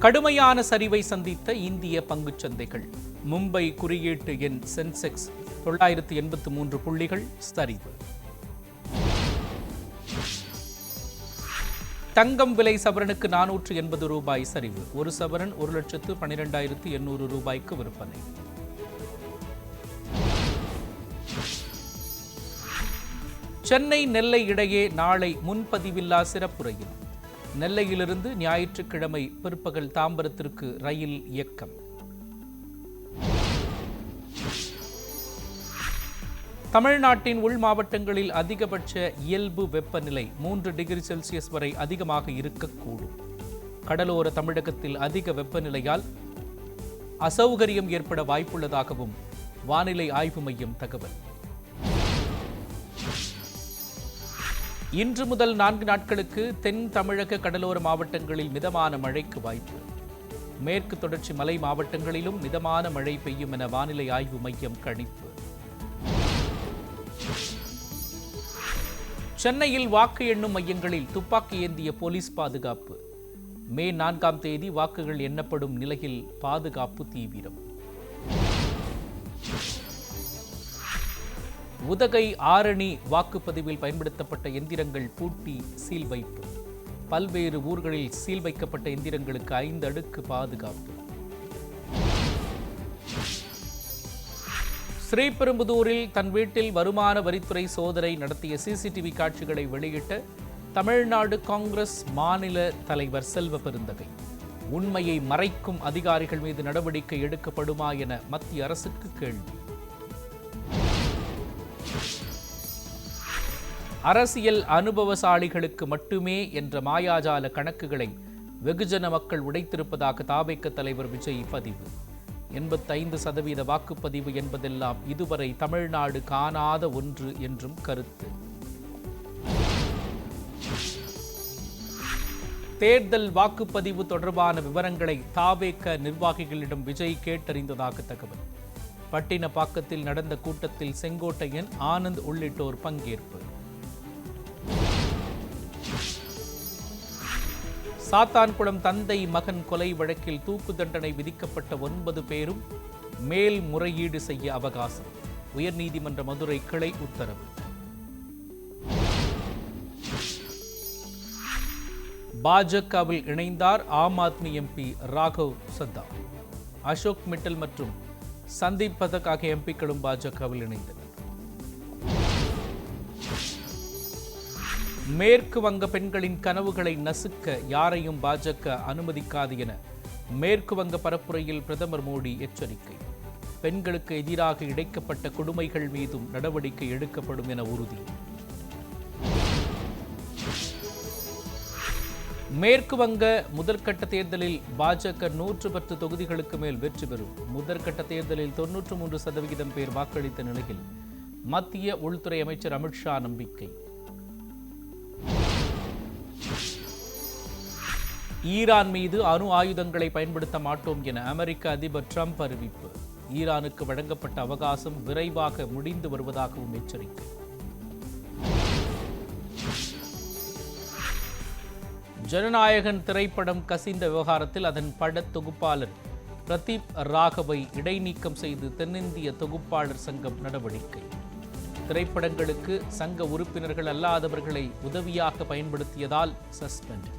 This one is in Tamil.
கடுமையான சரிவை சந்தித்த இந்திய பங்குச்சந்தைகள். மும்பை குறியீட்டு எண் சென்செக்ஸ் 983 புள்ளிகள் சரிவு. தங்கம் விலை சவரனுக்கு 480 ரூபாய் சரிவு. ஒரு சவரன் 1,12,800 ரூபாய்க்கு விற்பனை. சென்னை நெல்லை இடையே நாளை முன்பதிவில்லா சிறப்பு ரயில். நெல்லையிலிருந்து ஞாயிற்றுக்கிழமை பிற்பகல் தாம்பரத்திற்கு ரயில் இயக்கம். தமிழ்நாட்டின் உள் மாவட்டங்களில் அதிகபட்ச இயல்பு வெப்பநிலை 3 டிகிரி செல்சியஸ் வரை அதிகமாக இருக்கக்கூடும். கடலோர தமிழகத்தில் அதிக வெப்பநிலையால் அசௌகரியம் ஏற்பட வாய்ப்புள்ளதாகவும் வானிலை ஆய்வு மையம் தகவல். இன்று முதல் 4 நாட்களுக்கு தென் தமிழக கடலோர மாவட்டங்களில் மிதமான மழைக்கு வாய்ப்பு. மேற்கு தொடர்ச்சி மலை மாவட்டங்களிலும் மிதமான மழை பெய்யும் என வானிலை ஆய்வு மையம் கணிப்பு. சென்னையில் வாக்கு எண்ணும் மையங்களில் துப்பாக்கி ஏந்திய போலீஸ் பாதுகாப்பு. மே 4ஆம் தேதி வாக்குகள் எண்ணப்படும் நிலையில் பாதுகாப்பு தீவிரம். உதகை ஆரணி வாக்குப்பதிவில் பயன்படுத்தப்பட்ட எந்திரங்கள் பூட்டி சீல் வைப்பு. பல்வேறு ஊர்களில் சீல் வைக்கப்பட்ட எந்திரங்களுக்கு 5 அடுக்கு பாதுகாப்பு. ஸ்ரீபெரும்புதூரில் தன் வீட்டில் வருமான வரித்துறை சோதனை நடத்திய சிசிடிவி காட்சிகளை வெளியிட்ட தமிழ்நாடு காங்கிரஸ் மாநில தலைவர் செல்வ பெருந்தகை. உண்மையை மறைக்கும் அதிகாரிகள் மீது நடவடிக்கை எடுக்கப்படுமா என மத்திய அரசுக்கு கேள்வி. அரசியல் அனுபவசாலிகளுக்கு மட்டுமே என்ற மாயாஜால கணக்குகளை வெகுஜன மக்கள் உடைத்திருப்பதாக தாவேக தலைவர் விஜய் பதிவு. 85% வாக்குப்பதிவு என்பதெல்லாம் இதுவரை தமிழ்நாடு காணாத ஒன்று என்றும் கருத்து. தேர்தல் வாக்குப்பதிவு தொடர்பான விவரங்களை தாவேக நிர்வாகிகளிடம் விஜய் கேட்டறிந்ததாக தகவல். பட்டினப்பாக்கத்தில் நடந்த கூட்டத்தில் செங்கோட்டையன், ஆனந்த் உள்ளிட்டோர் பங்கேற்பு. சாத்தான்குளம் தந்தை மகன் கொலை வழக்கில் தூக்கு தண்டனை விதிக்கப்பட்ட 9 பேரும் மேல்முறையீடு செய்ய அவகாசம். உயர்நீதிமன்ற மதுரை கிளை உத்தரவு. பாஜகவில் இணைந்தார் ஆம் ஆத்மி எம்பி ராகவ் சத்தா. அசோக் மிட்டல் மற்றும் சந்தீப் பதக் ஆகிய எம்பிக்களும் பாஜகவில் இணைந்தனர். மேற்கு வங்க பெண்களின் கனவுகளை நசுக்க யாரையும் பாஜக அனுமதிக்காது என மேற்கு வங்க பரப்புரையில் பிரதமர் மோடி எச்சரிக்கை. பெண்களுக்கு எதிராக இழைக்கப்பட்ட கொடுமைகள் மீதும் நடவடிக்கை எடுக்கப்படும் என உறுதி. மேற்கு வங்க முதற்கட்ட தேர்தலில் பாஜக 110 தொகுதிகளுக்கு மேல் வெற்றி பெறும். முதற்கட்ட தேர்தலில் 93% பேர் வாக்களித்த நிலையில் மத்திய உள்துறை அமைச்சர் அமித்ஷா நம்பிக்கை. ஈரான் மீது அணு ஆயுதங்களை பயன்படுத்த மாட்டோம் என அமெரிக்க அதிபர் ட்ரம்ப் அறிவிப்பு. ஈரானுக்கு வழங்கப்பட்ட அவகாசம் விரைவாக முடிந்து வருவதாகவும் எச்சரிக்கை. ஜனநாயகன் திரைப்படம் கசிந்த விவகாரத்தில் அதன் பட தொகுப்பாளர் பிரதீப் ராகவை இடைநீக்கம் செய்து தென்னிந்திய தொகுப்பாளர் சங்கம் நடவடிக்கை. திரைப்படங்களுக்கு சங்க உறுப்பினர்கள் அல்லாதவர்களை உதவியாக பயன்படுத்தியதால் சஸ்பெண்ட்.